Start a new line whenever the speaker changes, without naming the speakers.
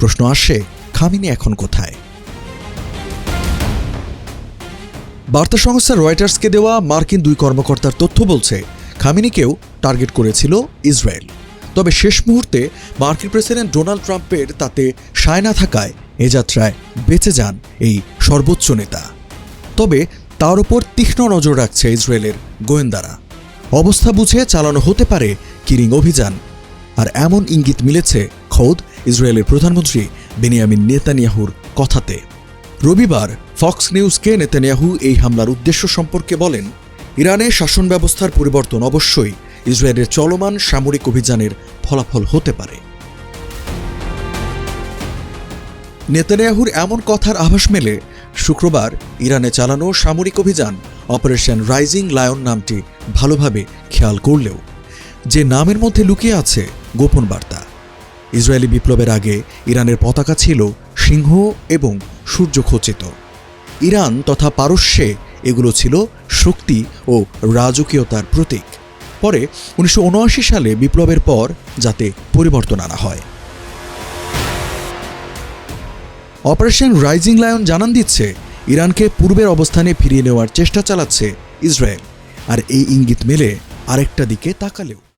প্রশ্ন আসে, খামেনি এখন কোথায়? বার্তা সংস্থা রয়টার্সকে দেওয়া মার্কিন দুই কর্মকর্তার তথ্য বলছে, খামেনিকেও টার্গেট করেছিল ইসরায়েল। তবে শেষ মুহূর্তে মার্কিন প্রেসিডেন্ট ডোনাল্ড ট্রাম্পের তাতে সায় না থাকায় এ যাত্রায় বেঁচে যান এই সর্বোচ্চ নেতা। তবে তার উপর তীক্ষ্ণ নজর রাখছে ইসরায়েলের গোয়েন্দারা। অবস্থা বুঝে চালানো হতে পারে কিলিং অভিযান। আর এমন ইঙ্গিত মিলেছে খোদ ইসরায়েলের প্রধানমন্ত্রী বেনিয়ামিন নেতানিয়াহুর কথাতে। রবিবার ফক্স নিউজকে নেতানিয়াহু এই হামলার উদ্দেশ্য সম্পর্কে বলেন, ইরানে শাসন ব্যবস্থার পরিবর্তন অবশ্যই ইসরায়েলের চলমান সামরিক অভিযানের ফলাফল হতে পারে। নেতানিয়াহুর এমন কথার আভাস মেলে শুক্রবার ইরানে চালানো সামরিক অভিযান অপারেশন রাইজিং লায়ন নামটি ভালোভাবে খেয়াল করলেও যে নামের মধ্যে লুকিয়ে আছে গোপন বার্তা। ইসরায়েলি বিপ্লবের আগে ইরানের পতাকা ছিল সিংহ এবং সূর্যখচিত। ইরান তথা পারস্যে এগুলো ছিল শক্তি ও রাজকীয়তার প্রতীক। পরে 1979 সালে বিপ্লবের পর যাতে পরিবর্তন আনা হয়। অপারেশন রাইজিং লায়ন জানান দিচ্ছে, ইরানকে পূর্বের অবস্থানে ফিরিয়ে নেওয়ার চেষ্টা চালাচ্ছে ইসরায়েল। আর এই ইঙ্গিত মেলে আরেকটা দিকে তাকালেও।